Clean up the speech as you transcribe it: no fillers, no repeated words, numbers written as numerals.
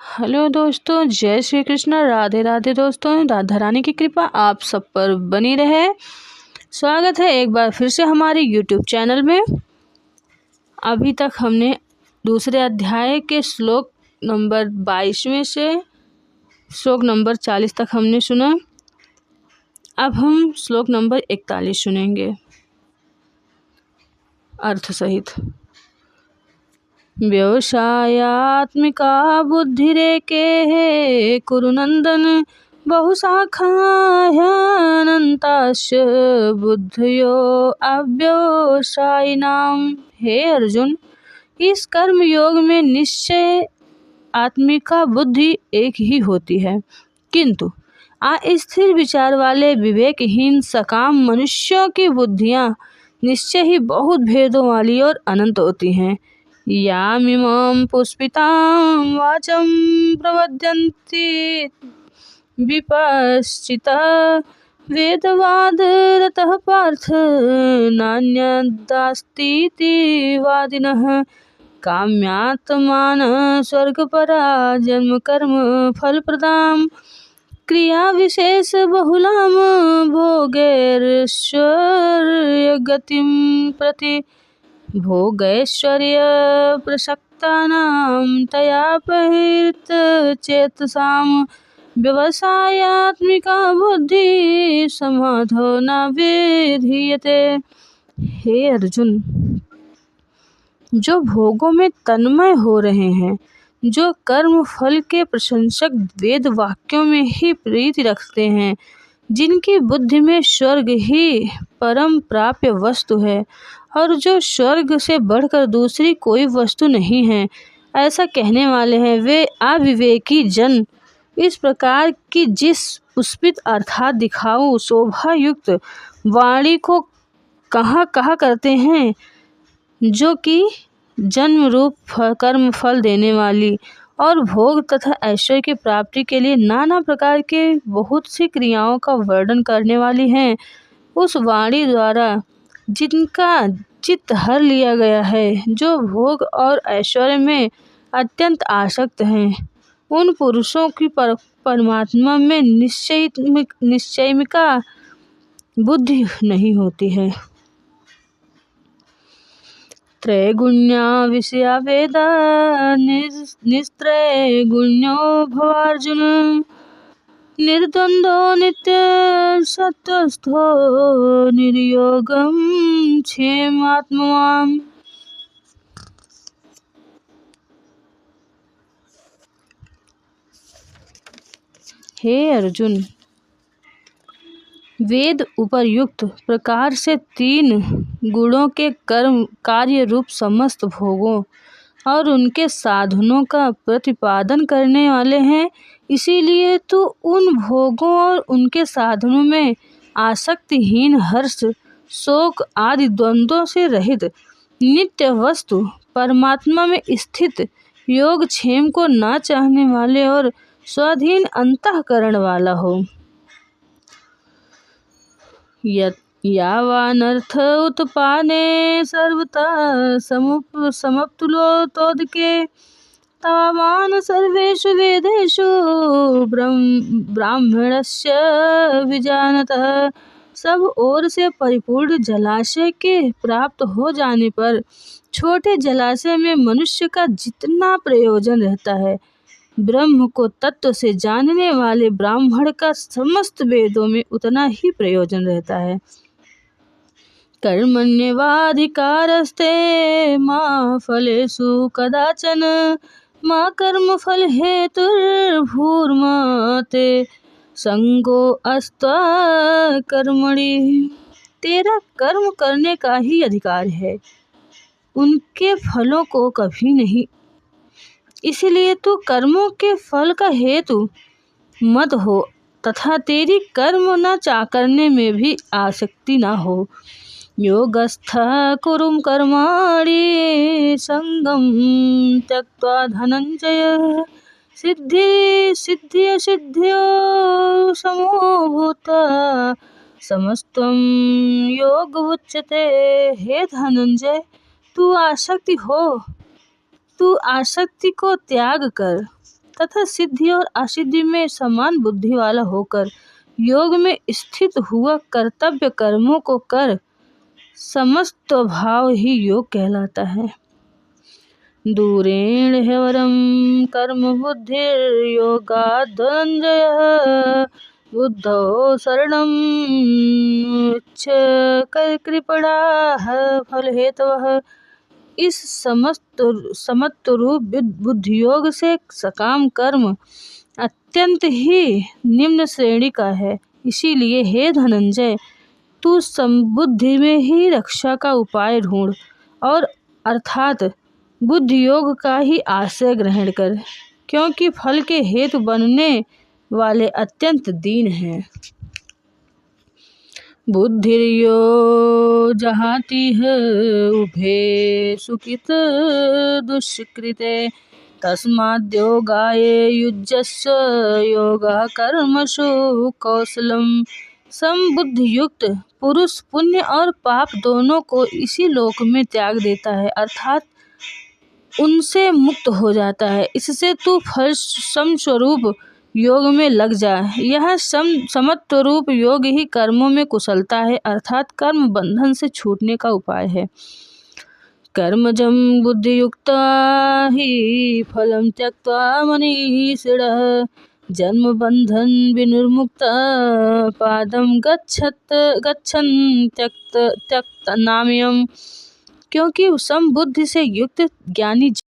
Hello दोस्तों, जय श्री कृष्ण, राधे राधे। दोस्तों, राधा रानी की कृपा आप सब पर बनी रहे। स्वागत है एक बार फिर से हमारे YouTube चैनल में। अभी तक हमने दूसरे अध्याय के श्लोक नंबर 22 में से श्लोक नंबर 40 तक हमने सुना। अब हम श्लोक नंबर 41 सुनेंगे अर्थ सहित। व्यवसायात्मिका बुद्धिरेके कुरुनंदन बहुशाखाह्यनन्ताश्च बुद्धयो अव्यवसायिनाम। हे अर्जुन, इस कर्म योग में निश्चय आत्मिका बुद्धि एक ही होती है, किंतु अस्थिर विचार वाले विवेकहीन सकाम मनुष्यों की बुद्धियां निश्चय ही बहुत भेदों वाली और अनंत होती हैं। यामिमां पुष्पितां वाचं प्रवदन्ति विपश्चिता वेदवादरतः पार्थ नान्यदास्तीति वादिनः। काम्यात्मान स्वर्गपरा जन्म कर्म फलप्रदां क्रिया विशेष बहुलां भोगैश्वर्यगतिं प्रति भोगैश्वर्य प्रसक्तानां तयापहृत चेतसां व्यवसायात्मिका बुद्धि समाधो न विधीयते। हे अर्जुन, जो भोगों में तन्मय हो रहे हैं, जो कर्म फल के प्रशंसक वेद वाक्यों में ही प्रीति रखते हैं, जिनकी बुद्धि में स्वर्ग ही परम प्राप्य वस्तु है और जो स्वर्ग से बढ़कर दूसरी कोई वस्तु नहीं है, ऐसा कहने वाले हैं, वे अविवेकी जन इस प्रकार की जिस पुष्पित अर्थात दिखाऊ शोभा युक्त वाणी को कहा करते हैं, जो कि जन्म रूप कर्म फल देने वाली और भोग तथा ऐश्वर्य की प्राप्ति के लिए नाना प्रकार के बहुत सी क्रियाओं का वर्णन करने वाली हैं, उस वाणी द्वारा जिनका चित्त हर लिया गया है, जो भोग और ऐश्वर्य में अत्यंत आसक्त हैं, उन पुरुषों की परमात्मा में निश्चयिका बुद्धि नहीं होती है। त्रैगुण्या विषया वेदा निस्त्रैगुण्यो भवार्जुन। निर्द्वंद्वो नित्य सत्वस्थो निर्योगम क्षेमात्मवान्। हे अर्जुन, वेद उपर्युक्त प्रकार से 3 गुणों के कर्म कार्य रूप समस्त भोगों और उनके साधनों का प्रतिपादन करने वाले हैं। इसीलिए तू उन भोगों और उनके साधनों में आसक्तिहीन, हर्ष शोक आदि द्वंद्वों से रहित नित्य वस्तु परमात्मा में स्थित योग क्षेम को न चाहने वाले और स्वाधीन अंतःकरण वाला हो। यावानर्थ उत्पाने सर्वतः समप्तुलो तोदके तावान सर्वेषु वेदेषु ब्राह्मणस्य विजानतः। सब ओर से परिपूर्ण जलाशय के प्राप्त हो जाने पर छोटे जलाशय में मनुष्य का जितना प्रयोजन रहता है, ब्रह्म को तत्व से जानने वाले ब्राह्मण का समस्त वेदों में उतना ही प्रयोजन रहता है। कर्मण्येवाधिकारस्ते मा फलेषु कदाचन मा कर्म फल हेतुर्भूर्मा ते संगो अस्त्वा कर्मणि। तेरा कर्म करने का ही अधिकार है, उनके फलों को कभी नहीं। इसलिए तू कर्मों के फल का हेतु मत हो तथा तेरी कर्म न करने में भी आसक्ति न हो। योगस्थः कुरुम कर्माणि संगम त्यक्त्वा धनंजय। सिद्धि सिद्ध्यो समो भूत्वा समस्तं योग उच्यते। हे धनंजय, तू आसक्ति को त्याग कर तथा सिद्धि और असिद्धि में समान बुद्धि वाला होकर योग में स्थित हुआ कर्तव्य कर्मों को कर समस्त भाव ही योग कहलाता है। दूरेण ह्यवरं कर्म बुद्धिर्योगात् धनंजयः बुद्धौ शरणं च कृपणाः फलहेतवः। इस समत्व रूप बुद्धि योग से सकाम कर्म अत्यंत ही निम्न श्रेणी का है। इसीलिए हे धनंजय, तू समबुद्धि में ही रक्षा का उपाय ढूंढ और अर्थात बुद्धि योग का ही आश्रय ग्रहण कर, क्योंकि फल के हेतु बनने वाले अत्यंत दीन हैं। बुद्धिर्यो जहाति है उभे सुकृत दुष्कृते तस्माद्योगाय युज्यस्य योगः कर्मसु कौशलम। समबुद्धि युक्त पुरुष पुण्य और पाप दोनों को इसी लोक में त्याग देता है, अर्थात उनसे मुक्त हो जाता है। इससे तू फल सम स्वरूप योग में लग जा। यह समत्व रूप योग ही कर्मों में कुशलता है, अर्थात कर्म बंधन से छूटने का उपाय है। कर्मजं बुद्धियुक्ता हि फलं त्यक्त्वा मनीषिणः जन्म बंधन विनिर्मुक्ता पादम गच्छन् त्यक्त नाम्यम। क्योंकि समबुद्धि से युक्त ज्ञानी